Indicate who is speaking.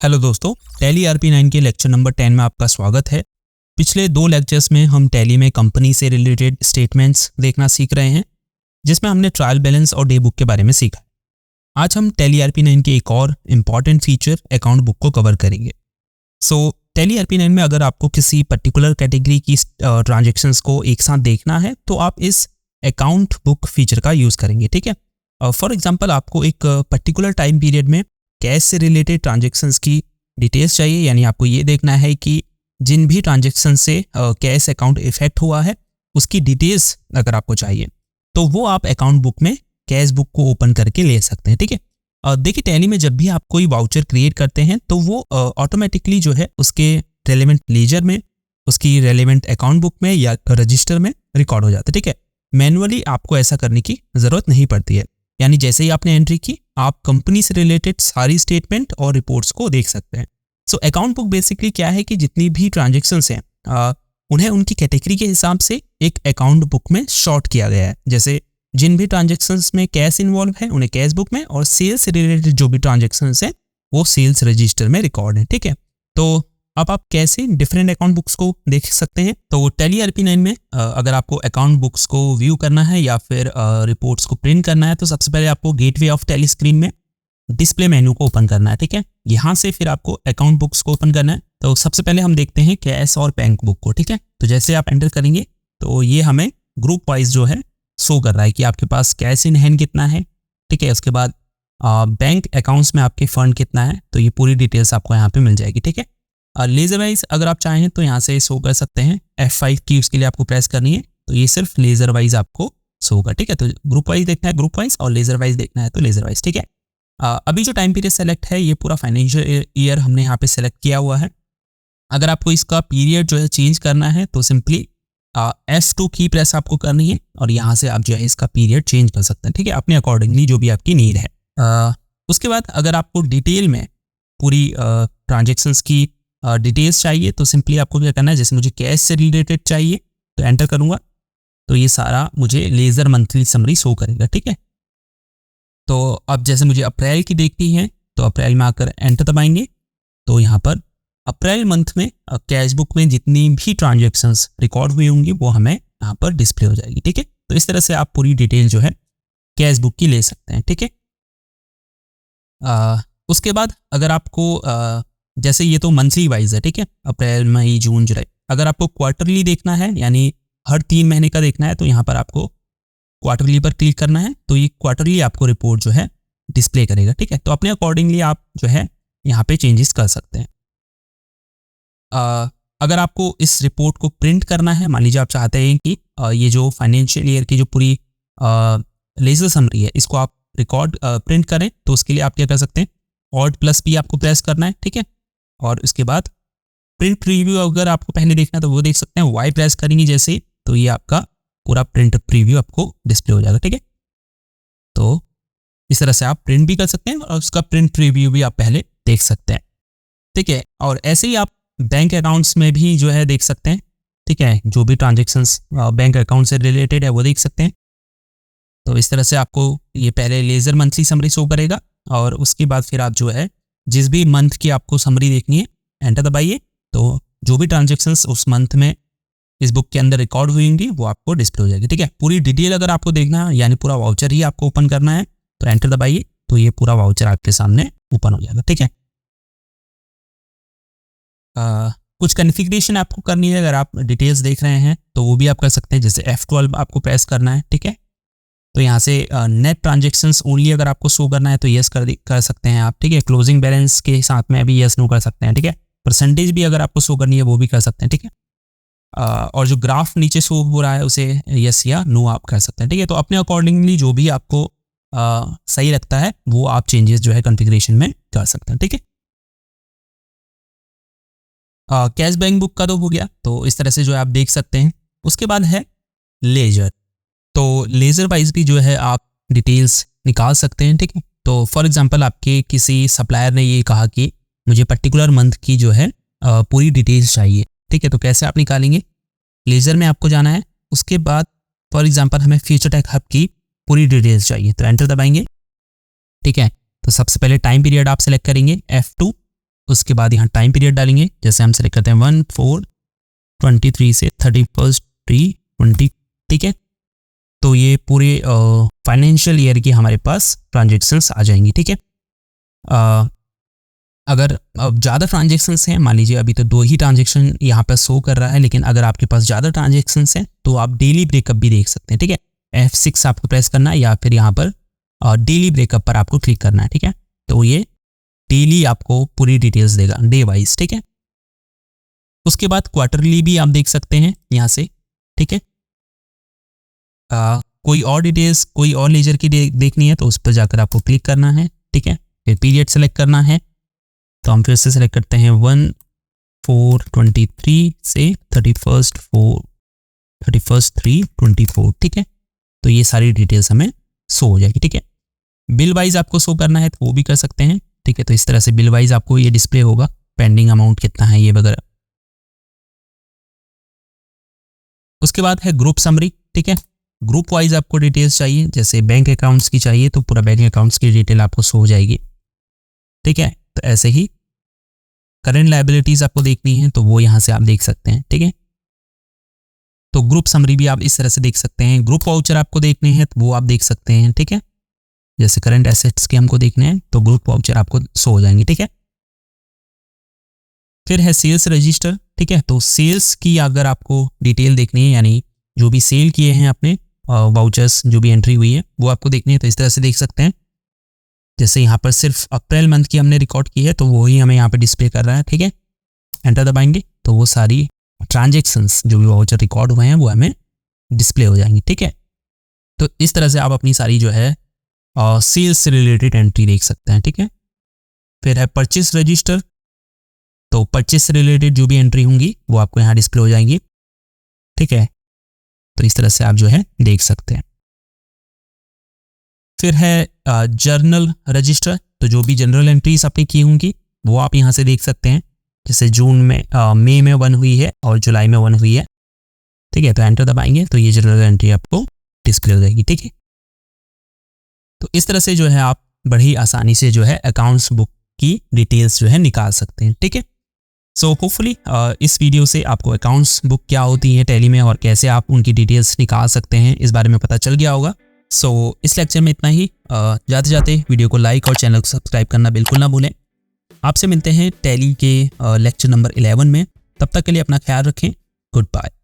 Speaker 1: Hello दोस्तों, tally RP9 के lecture number 10 में आपका स्वागत है। पिछले 2 लेक्चर्स में हम टैली में कंपनी से रिलेटेड स्टेटमेंट्स देखना सीख रहे हैं, जिसमें हमने ट्रायल बैलेंस और डे बुक के बारे में सीखा। आज हम टैली RP9 के एक और इम्पॉर्टेंट फीचर अकाउंट बुक को कवर करेंगे। टैली RP9 में अगर आपको किसी पर्टिकुलर कैटेगरी की ट्रांजेक्शन्स को एक साथ देखना है तो आप इस अकाउंट बुक फीचर का यूज़ करेंगे। ठीक है, फॉर एग्जाम्पल आपको एक पर्टिकुलर टाइम पीरियड में कैश से रिलेटेड ट्रांजेक्शन्स की डिटेल्स चाहिए, यानी आपको ये देखना है कि जिन भी ट्रांजेक्शन से कैश अकाउंट इफेक्ट हुआ है उसकी डिटेल्स अगर आपको चाहिए तो वो आप अकाउंट बुक में कैश बुक को ओपन करके ले सकते हैं। ठीक है, देखिए टैली में जब भी आप कोई वाउचर क्रिएट करते हैं तो वो ऑटोमेटिकली जो है उसके रेलेवेंट लेजर में, उसकी रेलेवेंट अकाउंट बुक में या रजिस्टर में रिकॉर्ड हो जाता है। ठीक है, मैनुअली आपको ऐसा करने की ज़रूरत नहीं पड़ती है, यानी जैसे ही आपने एंट्री की आप कंपनी से रिलेटेड सारी स्टेटमेंट और रिपोर्ट्स को देख सकते हैं। अकाउंट बुक बेसिकली क्या है कि जितनी भी ट्रांजेक्शन्स हैं उन्हें उनकी कैटेगरी के हिसाब से एक अकाउंट बुक में शॉर्ट किया गया है। जैसे जिन भी ट्रांजेक्शन्स में कैश इन्वॉल्व है उन्हें कैश बुक में, और सेल्स से रिलेटेड जो भी ट्रांजेक्शन्स हैं वो सेल्स रजिस्टर में रिकॉर्ड है। ठीक है, तो अब आप कैसे डिफरेंट अकाउंट बुक्स को देख सकते हैं। तो टैली RP9 में अगर आपको अकाउंट बुक्स को व्यू करना है या फिर रिपोर्ट्स को प्रिंट करना है तो सबसे पहले आपको गेटवे ऑफ टैली स्क्रीन में डिस्प्ले मेनू को ओपन करना है। ठीक है, यहाँ से फिर आपको अकाउंट बुक्स को ओपन करना है। तो सबसे पहले हम देखते हैं कैश और बैंक बुक को। ठीक है, तो जैसे आप एंटर करेंगे तो ये हमें ग्रुप वाइज जो है शो कर रहा है कि आपके पास कैश इन हैंड कितना है। ठीक है, उसके बाद बैंक अकाउंट्स में आपके फंड कितना है, तो ये पूरी डिटेल्स आपको यहाँ पे मिल जाएगी। ठीक है, लेजर वाइज अगर आप चाहें तो यहाँ से शो कर सकते हैं। F5 की उसके लिए आपको प्रेस करनी है, तो ये सिर्फ लेजर वाइज आपको शो होगा। ठीक है, तो ग्रुप वाइज देखना है ग्रुप वाइज और लेजर वाइज देखना है तो लेजर वाइज। ठीक है, अभी जो टाइम पीरियड सेलेक्ट है ये पूरा फाइनेंशियल ईयर हमने यहाँ पे सेलेक्ट किया हुआ है। अगर आपको इसका पीरियड जो है चेंज करना है तो सिंपली F2 की प्रेस आपको करनी है और यहाँ से आप जो है इसका पीरियड चेंज कर सकते हैं। ठीक है, अपने अकॉर्डिंगली जो भी आपकी नीड है। उसके बाद अगर आपको डिटेल में पूरी ट्रांजेक्शन्स की डिटेल्स चाहिए तो सिंपली आपको क्या करना है, जैसे मुझे कैश से रिलेटेड चाहिए तो एंटर करूंगा तो ये सारा मुझे लेजर मंथली समरी शो करेगा। ठीक है, तो अब जैसे मुझे अप्रैल की देखनी है तो अप्रैल में आकर एंटर दबाएंगे तो यहाँ पर अप्रैल मंथ में कैश बुक में जितनी भी ट्रांजेक्शन्स रिकॉर्ड हुई होंगी वो हमें यहाँ पर डिस्प्ले हो जाएगी। ठीक है, तो इस तरह से आप पूरी डिटेल जो है कैश बुक की ले सकते हैं। ठीक है, उसके बाद अगर आपको जैसे ये तो मंथली वाइज है। ठीक है, अप्रैल मई जून जुलाई। अगर आपको क्वार्टरली देखना है यानी हर 3 महीने का देखना है तो यहाँ पर आपको क्वार्टरली पर क्लिक करना है, तो ये क्वार्टरली आपको रिपोर्ट जो है डिस्प्ले करेगा। ठीक है, तो अपने अकॉर्डिंगली आप जो है यहाँ पे चेंजेस कर सकते हैं। अगर आपको इस रिपोर्ट को प्रिंट करना है, मान लीजिए आप चाहते हैं कि ये जो फाइनेंशियल ईयर की जो पूरी लेजर समरी है इसको आप रिकॉर्ड प्रिंट करें, तो उसके लिए आप क्या कर सकते हैं, Alt+P आपको प्रेस करना है। ठीक है, और उसके बाद प्रिंट प्रीव्यू अगर आपको पहले देखना है तो वो देख सकते हैं। Y प्रेस करेंगे जैसे तो ये आपका पूरा प्रिंट प्रीव्यू आपको डिस्प्ले हो जाएगा। ठीक है, तो इस तरह से आप प्रिंट भी कर सकते हैं और उसका प्रिंट प्रीव्यू भी आप पहले देख सकते हैं। ठीक है, और ऐसे ही आप बैंक अकाउंट्स में भी जो है देख सकते हैं। ठीक है, जो भी ट्रांजेक्शन्स बैंक अकाउंट से रिलेटेड है वो देख सकते हैं। तो इस तरह से आपको ये पहले लेजर मंथली समरी शो करेगा और उसके बाद फिर आप जो है जिस भी मंथ की आपको समरी देखनी है एंटर दबाइए, तो जो भी ट्रांजेक्शन्स उस मंथ में इस बुक के अंदर रिकॉर्ड हुई होंगी वो आपको डिस्प्ले हो जाएगी। ठीक है, पूरी डिटेल अगर आपको देखना है यानी पूरा वाउचर ही आपको ओपन करना है तो एंटर दबाइए, तो ये पूरा वाउचर आपके सामने ओपन हो जाएगा। ठीक है, कुछ कॉन्फ़िगरेशन आपको करनी है अगर आप डिटेल्स देख रहे हैं तो वो भी आप कर सकते हैं। जैसे F12 आपको प्रेस करना है। ठीक है, तो यहाँ से नेट ट्रांजेक्शन्स ओनली अगर आपको शो करना है तो यस कर सकते हैं आप। ठीक है, क्लोजिंग बैलेंस के साथ में अभी यस नो कर सकते हैं। ठीक है, परसेंटेज भी अगर आपको शो करनी है वो भी कर सकते हैं। ठीक है, और जो ग्राफ नीचे शो हो रहा है उसे यस या नो आप कर सकते हैं। ठीक है, तो अपने अकॉर्डिंगली जो भी आपको सही लगता है वो आप चेंजेस जो है कॉन्फ़िगरेशन में कर सकते हैं। ठीक है, कैश बैंक बुक का तो हो गया, तो इस तरह से जो है आप देख सकते हैं। उसके बाद है लेजर, तो लेजर वाइज भी जो है आप डिटेल्स निकाल सकते हैं। ठीक है, तो फॉर एग्जांपल आपके किसी सप्लायर ने ये कहा कि मुझे पर्टिकुलर मंथ की जो है पूरी डिटेल्स चाहिए। ठीक है, तो कैसे आप निकालेंगे, लेजर में आपको जाना है। उसके बाद फॉर एग्जांपल हमें फ्यूचर टेक हब की पूरी डिटेल्स चाहिए तो एंटर दबाएंगे। ठीक है, तो सबसे पहले टाइम पीरियड आप सेलेक्ट करेंगे F2 उसके बाद यहाँ टाइम पीरियड डालेंगे, जैसे हम सेलेक्ट करते हैं 1/4/23 से 31/3/20, ठीक है। तो ये पूरे फाइनेंशियल ईयर की हमारे पास ट्रांजेक्शन्स आ जाएंगी, ठीक है। अगर ज़्यादा ट्रांजेक्शन्स हैं, मान लीजिए अभी तो 2 ही ट्रांजेक्शन यहाँ पर शो कर रहा है, लेकिन अगर आपके पास ज़्यादा ट्रांजेक्शन्स हैं तो आप डेली ब्रेकअप भी देख सकते हैं, ठीक है। F6 आपको प्रेस करना है या फिर यहाँ पर डेली ब्रेकअप पर आपको क्लिक करना है, ठीक है। तो ये डेली आपको पूरी डिटेल्स देगा डे वाइज, ठीक है। उसके बाद क्वार्टरली भी आप देख सकते हैं यहाँ से, ठीक है। कोई और डिटेल्स, कोई और लेजर की देखनी है तो उस पर जाकर आपको क्लिक करना है, ठीक है। फिर पीरियड सेलेक्ट करना है, तो हम फिर से सेलेक्ट करते हैं 1/4/23 से 31/3/24, ठीक है। तो ये सारी डिटेल्स हमें शो हो जाएगी, ठीक है। बिल वाइज आपको शो करना है तो वो भी कर सकते हैं, ठीक है। तो इस तरह से बिल वाइज आपको ये डिस्प्ले होगा, पेंडिंग अमाउंट कितना है ये वगैरह। उसके बाद है ग्रुप समरी, ठीक है। ग्रुप वाइज आपको डिटेल्स चाहिए, जैसे बैंक अकाउंट्स की चाहिए तो पूरा बैंक अकाउंट्स की डिटेल आपको शो हो जाएगी, ठीक है। तो ऐसे ही करंट लायबिलिटीज आपको देखनी है तो वो यहाँ से आप देख सकते हैं, ठीक है। तो ग्रुप समरी भी आप इस तरह से देख सकते हैं। ग्रुप वाउचर आपको देखने हैं तो वो आप देख सकते हैं, ठीक है। जैसे करंट एसेट्स के हमको देखने हैं तो ग्रुप वाउचर आपको शो हो जाएंगे, ठीक है। फिर है सेल्स रजिस्टर, ठीक है। तो सेल्स की अगर आपको डिटेल देखनी है, यानी जो भी सेल किए हैं अपने वाउचर्स, जो भी एंट्री हुई है वो आपको देखनी है तो इस तरह से देख सकते हैं। जैसे यहाँ पर सिर्फ अप्रैल मंथ की हमने रिकॉर्ड की है तो वो ही हमें यहाँ पे डिस्प्ले कर रहा है, ठीक है। एंटर दबाएंगे तो वो सारी ट्रांजेक्शन्स जो भी वाउचर रिकॉर्ड हुए हैं वो हमें डिस्प्ले हो जाएंगी, ठीक है। तो इस तरह से आप अपनी सारी जो है सेल्स से रिलेटेड एंट्री देख सकते हैं, ठीक है। फिर है परचेस रजिस्टर, तो परचेस से रिलेटेड जो भी एंट्री होंगी वो आपको यहाँ डिस्प्ले हो जाएंगी, ठीक है। तो इस तरह से आप जो है देख सकते हैं। फिर है जर्नल रजिस्टर, तो जो भी जनरल एंट्रीज आपने की होंगी वो आप यहाँ से देख सकते हैं। जैसे जून में मई में 1 हुई है और जुलाई में 1 हुई है, ठीक है। तो एंटर दबाएंगे तो ये जनरल एंट्री आपको डिस्प्ले हो जाएगी, ठीक है। तो इस तरह से जो है आप बड़ी आसानी से जो है अकाउंट्स बुक की डिटेल्स जो है निकाल सकते हैं, ठीक है। सो होपफुली इस वीडियो से आपको अकाउंट्स बुक क्या होती है टैली में और कैसे आप उनकी डिटेल्स निकाल सकते हैं इस बारे में पता चल गया होगा। सो इस लेक्चर में इतना ही। जाते जाते वीडियो को लाइक और चैनल को सब्सक्राइब करना बिल्कुल ना भूलें। आपसे मिलते हैं टैली के लेक्चर नंबर 11 में। तब तक के लिए अपना ख्याल रखें। Good bye.